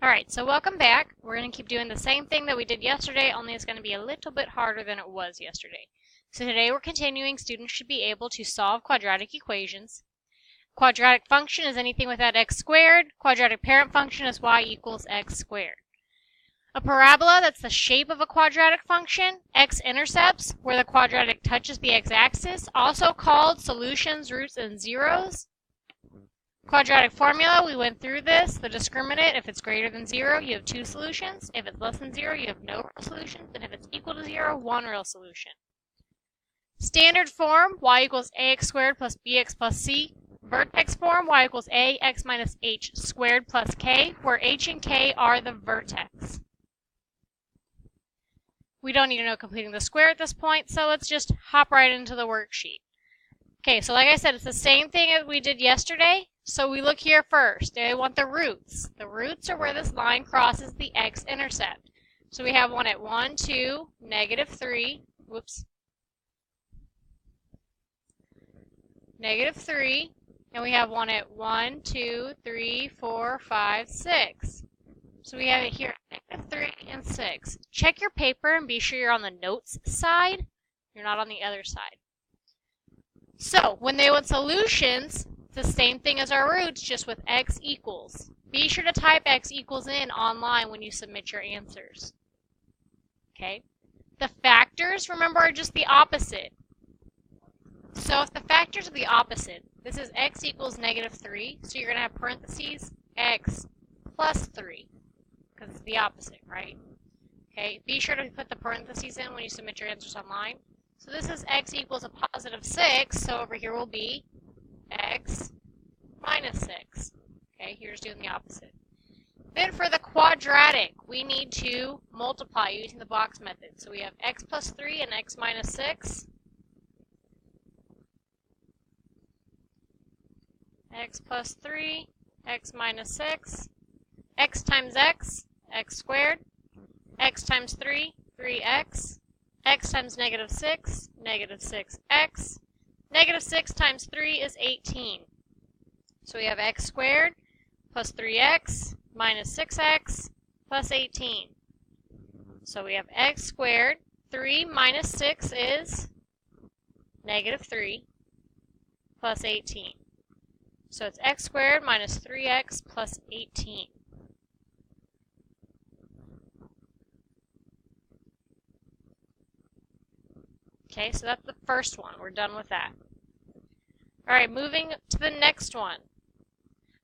Alright, so welcome back. We're going to keep doing the same thing that we did yesterday, only it's going to be a little bit harder than it was yesterday. So today we're continuing. Students should be able to solve quadratic equations. Quadratic function is anything with that x squared. Quadratic parent function is y equals x squared. A parabola, that's the shape of a quadratic function. X-intercepts, where the quadratic touches the x-axis, also called solutions, roots, and zeros. Quadratic formula, we went through this. The discriminant, if it's greater than 0, you have 2 solutions. If it's less than 0, you have no real solutions. And if it's equal to 0, 1 real solution. Standard form, y equals ax squared plus bx plus c. Vertex form, y equals a x minus h squared plus k, where h and k are the vertex. We don't need to know completing the square at this point, so let's just hop right into the worksheet. Okay, so like I said, it's the same thing as we did yesterday. So we look here first. I want the roots. The roots are where this line crosses the x-intercept. So we have one at 1, 2, -3, -3, and we have one at 1, 2, 3, 4, 5, 6. So we have it here at -3 and 6. Check your paper and be sure you're on the notes side. You're not on the other side. So when they want solutions, it's the same thing as our roots, just with x equals. Be sure to type x equals in online when you submit your answers. Okay? The factors, remember, are just the opposite. So if the factors are the opposite, this is x equals -3, so you're going to have parentheses x plus 3, because it's the opposite, right? Okay, be sure to put the parentheses in when you submit your answers online. So this is x equals a positive 6, so over here will be x minus 6. Okay, here's doing the opposite. Then for the quadratic, we need to multiply using the box method. So we have x plus 3 and x minus 6. X plus 3, x minus 6. X times x, x squared. X times 3, 3x. X times -6, -6x. -6 times 3 is 18. So we have x squared plus 3x minus 6x plus 18. So we have x squared. 3 minus 6 is -3 plus 18. So it's x squared minus 3x plus 18. Okay, so that's the first one. We're done with that. All right, moving to the next one.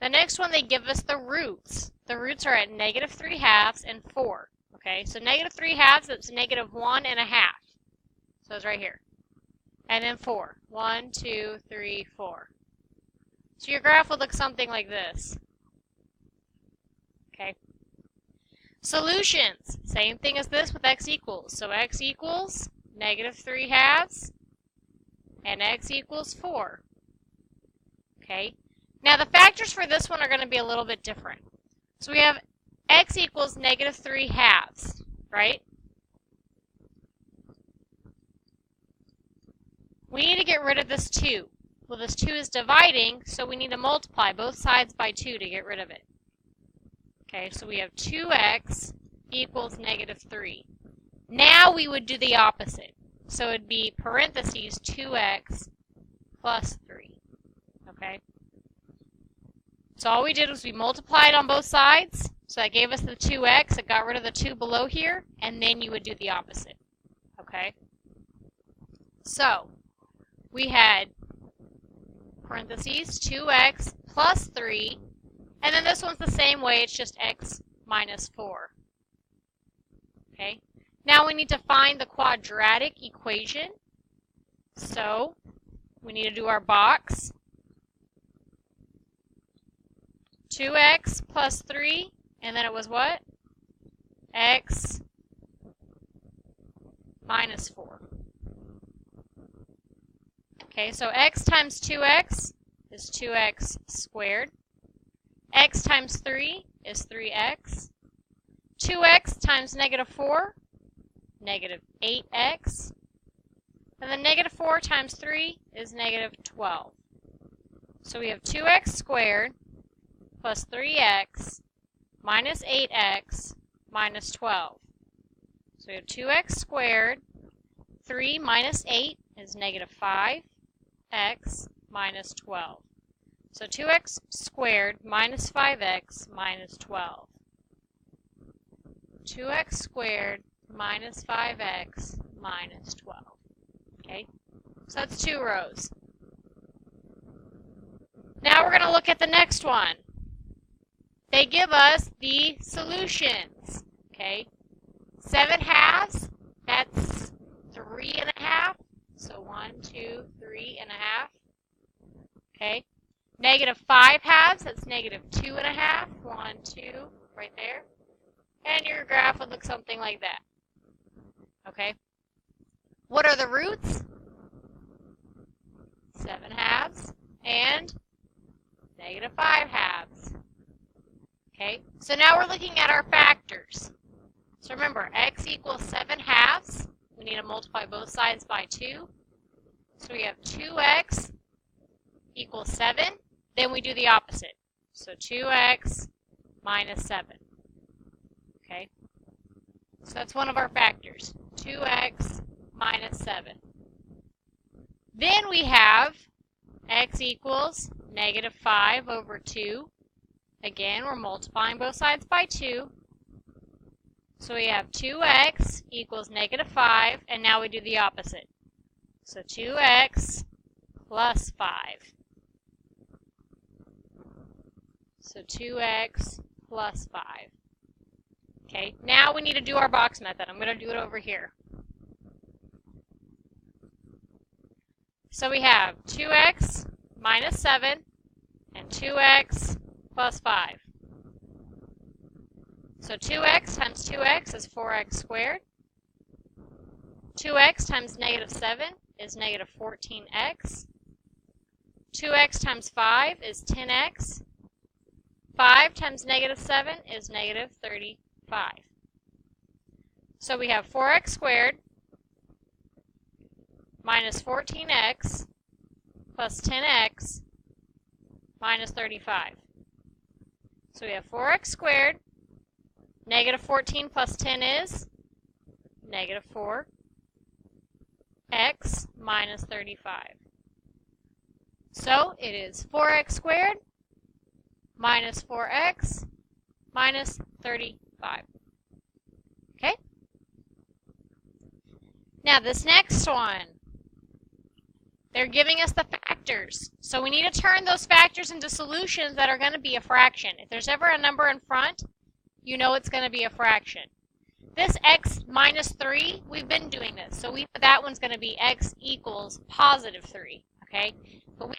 The next one, they give us the roots. The roots are at -3/2 and 4. Okay, so -3/2, it's -1 1/2. So it's right here. And then 4. 1, 2, 3, 4. So your graph would look something like this. Okay. Solutions. Same thing as this with x equals. So x equals -3/2 and x equals 4. Okay. Now the factors for this one are going to be a little bit different. So we have x equals -3/2, right? We need to get rid of this 2. Well, this 2 is dividing, so we need to multiply both sides by 2 to get rid of it. Okay, so we have 2x equals -3. Now we would do the opposite. So it would be parentheses 2x plus 3. Okay? So all we did was we multiplied on both sides. So that gave us the 2x. It got rid of the 2 below here. And then you would do the opposite. Okay? So we had parentheses 2x plus 3. And then this one's the same way. It's just x minus 4. Okay? Now we need to find the quadratic equation. So we need to do our box. 2x plus 3, and then it was what? X minus 4. Okay, so x times 2x is 2x squared. X times 3 is 3x. 2x times -4, -8x. And then -4 times 3 is -12. So we have 2x squared plus 3x minus 8x minus 12. So we have 2x squared. 3 minus 8 is negative 5x minus 12. So 2x squared minus 5x minus 12. 2x squared minus 5x minus 12. Okay, so that's 2 rows. Now we're going to look at the next one. They give us the solutions. Okay, 7 halves, that's 3 1/2. So 1, 2, 3 1/2. Okay, negative 5 halves, that's negative 2 1/2. 1, 2, right there. And your graph would look something like that. Okay, what are the roots? 7 halves and negative 5 halves. Okay, so now we're looking at our factors. So remember, x equals 7 halves. We need to multiply both sides by 2. So we have 2x equals 7. Then we do the opposite. So 2x minus 7. Okay, so that's one of our factors. 2x minus 7. Then we have x equals negative 5 over 2. Again, we're multiplying both sides by 2. So we have 2x equals negative 5, and now we do the opposite. So 2x plus 5. So 2x plus 5. Okay, now we need to do our box method. I'm going to do it over here. So we have 2x minus 7 and 2x plus 5. So 2x times 2x is 4x squared. 2x times negative 7 is negative 14x. 2x times 5 is 10x. 5 times negative 7 is negative 35. So we have 4x squared minus 14x plus 10x minus 35. So we have 4x squared. Negative 14 plus 10 is negative 4x minus 35. So it is 4x squared minus 4x minus 35. Okay? Now this next one, they're giving us the factors. So we need to turn those factors into solutions that are going to be a fraction. If there's ever a number in front, you know it's going to be a fraction. This x minus 3, we've been doing this. So that one's going to be x equals positive 3. Okay? But we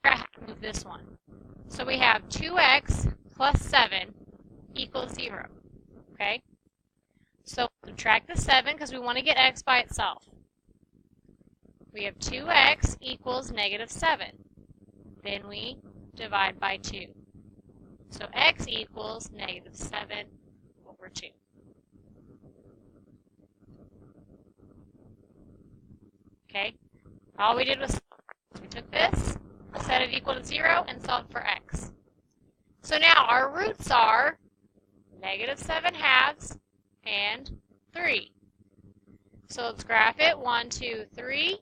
have to move this one. So we have 2x plus 7 equals 0. Okay? So subtract the 7 because we want to get x by itself. We have 2x equals negative 7. Then we divide by 2. So x equals negative 7 over 2. Okay? All we did was we took this, set it equal to 0, and solved for x. So now our roots are negative 7 halves and 3. So let's graph it. 1, 2, 3.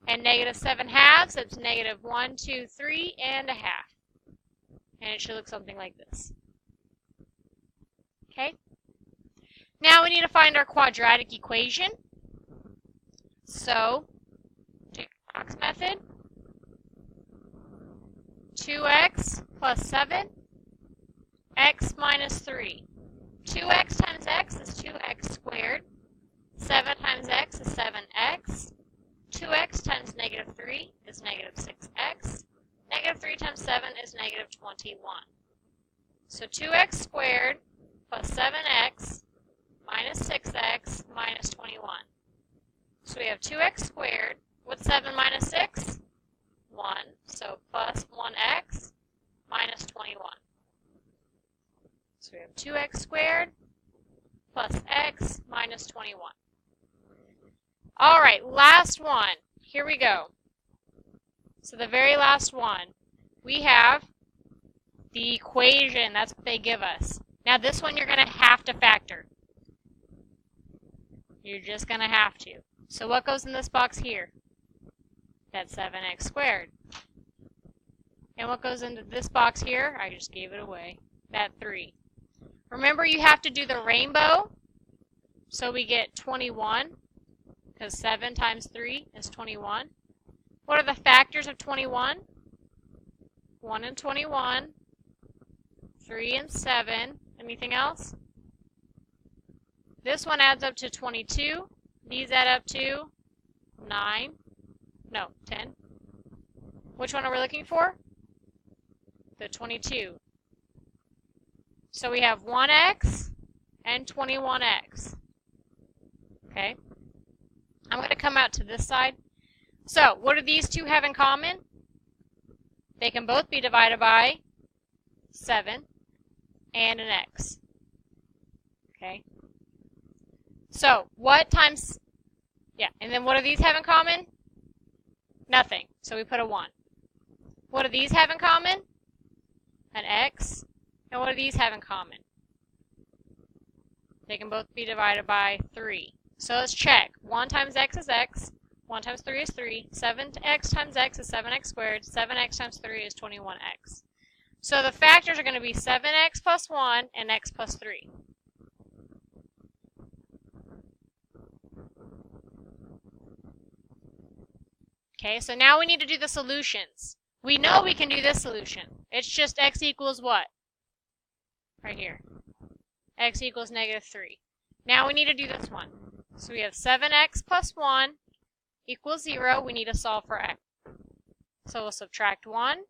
And negative 7 halves, that's negative 1, 2, 3 and a half. And it should look something like this. Okay? Now we need to find our quadratic equation. So, do your box method. 2x plus 7, x minus 3. 2x times x is 2x squared. 7 times x is 7x. 2x times negative 3 is negative 6x. Negative 3 times 7 is negative 21. So 2x squared plus 7x minus 6x minus 21. So we have 2x squared. What's 7 minus 6? 1. So plus 1x minus 21. So we have 2x squared plus x minus 21. All right, last one. Here we go. So the very last one, we have the equation. That's what they give us. Now this one you're going to have to factor. You're just going to have to. So what goes in this box here? That's 7x squared. And what goes into this box here? I just gave it away. That 3. Remember, you have to do the rainbow. So we get 21, because 7 times 3 is 21. What are the factors of 21? 1 and 21, 3 and 7. Anything else? This one adds up to 22. These add up to 9. No, 10. Which one are we looking for? The 22. So we have 1x and 21x. Okay. I'm going to come out to this side. So what do these two have in common? They can both be divided by 7 and an x. Okay. So what times, yeah, and then what do these have in common? Nothing. So we put a 1. What do these have in common? An x. And what do these have in common? They can both be divided by 3. So let's check. 1 times x is x. 1 times 3 is 3. 7x times x is 7x squared. 7x times 3 is 21x. So the factors are going to be 7x plus 1 and x plus 3. Okay, so now we need to do the solutions. We know we can do this solution. It's just x equals what? Right here. X equals -3. Now we need to do this one. So we have 7x plus 1 equals 0. We need to solve for x. So we'll subtract 1.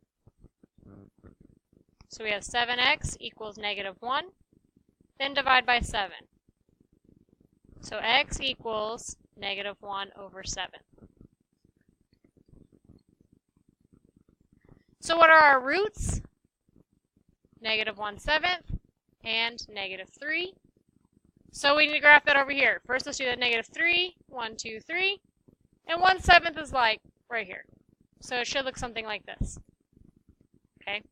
So we have 7x equals -1. Then divide by 7. So x equals -1 over 7. So what are our roots? -1/7 and -3. So we need to graph that over here. First, let's do that -3, 1, 2, 3. And 1/7 is like right here. So it should look something like this. Okay.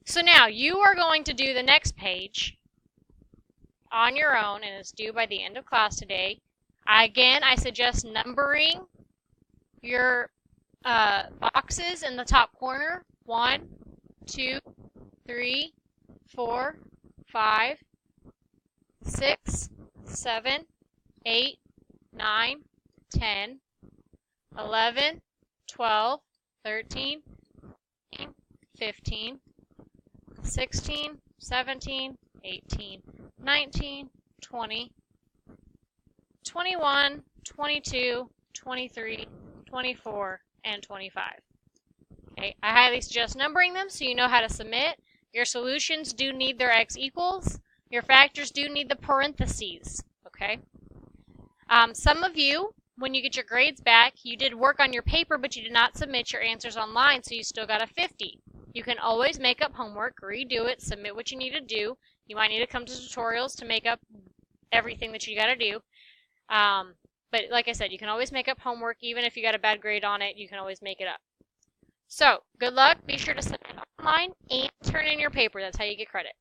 So now you are going to do the next page on your own, and it's due by the end of class today. Again, I suggest numbering your boxes in the top corner. 1, 2, 3, 4, 5, 6, 7, 8, 9, 10, 11, 12, 13, 15, 16, 17, 18, 19, 20, 21, 22, 23, 24, and 25. Okay, I highly suggest numbering them so you know how to submit. Your solutions do need their x equals. Your factors do need the parentheses. Okay. Some of you, when you get your grades back, you did work on your paper, but you did not submit your answers online, so you still got a 50. You can always make up homework, redo it, submit what you need to do. You might need to come to tutorials to make up everything that you got to do. But like I said, you can always make up homework. Even if you got a bad grade on it, you can always make it up. So, good luck. Be sure to submit online and turn in your paper. That's how you get credit.